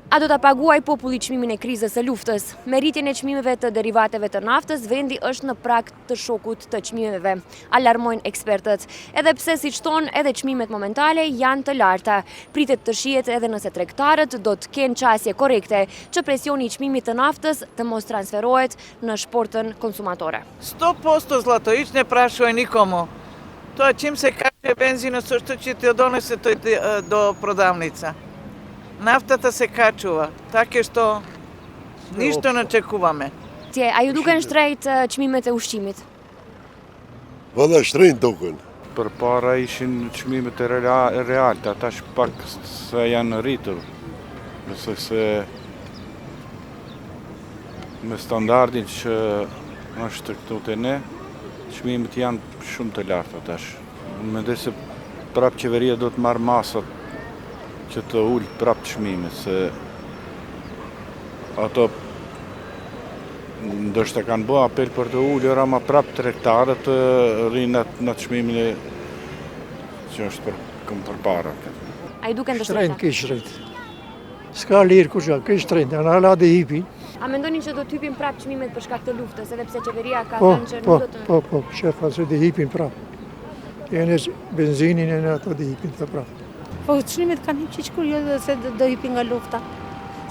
A do ta paguaj populli çmimin e krizës së luftës? Me rritjen e çmimeve të derivateve të naftës, vendi është në prag të shokut të çmimeve, alarmojnë ekspertët. Edhe pse siç thonë, edhe çmimet momentale janë të larta. Pritet të shihet edhe nëse tregtarët do të kenë qasje korrekte që presioni i çmimit të naftës të mos transferohet në shportën konsumatore. 100% zlato, hiç ne prashuje nikomu. To čim se kaže benzinës është që të donese do prodavnica. Naftata se kačuva, tako što ništa ne očekujeme. A ju duken shtrejt çmimet e ushqimit? Valla shtrenjt duken. Përpara ishin çmimet e realta, tash pak se janë rritur. Nëse se me standardin që është këtu te ne, çmimet janë shumë të larta tash. Mendoj se prap qeveria do të marrë masat që të ullë prap çmimet, se ato ndoshta kanë bërë apel për të ullur, ama prap tregtarët të rrinë në çmimin që është përpara. A i duken të shtrenjt? Ke shtrenjt. S'ka lirë kusha, ke shtrenjt, janë hala dhe hipin. A mendonin që do të hypin prap çmimet për shkak të luftës, edhe pse qeveria ka thënë që nuk do të... Po, shefa se dhe hipin prap. Jene benzinin e në ato dhe hipin të prap. Po çmimet kanë hip qiç kur jo se do hipin nga lufta.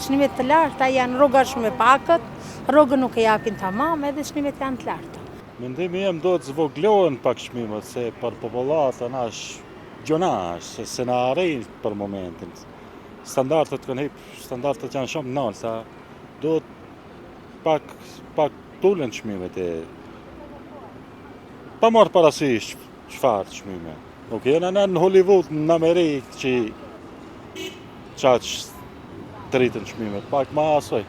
Çmimet të larta janë, rroga shumë e pakët, rrogën nuk e japin tamam, edhe çmimet janë të larta. Mendimi jem do të zvoglohen pak çmimet, se për popullatën është gjonash, se na arrin për momentin. Standardet kanë hip, standardet janë shumë nalta, do pak tulen çmimet e pa marrë parasysh çfarë çmime. Nuk jena në Hollywood, në Amerikë që qaqë të rritën çmimet, pak ma asoj.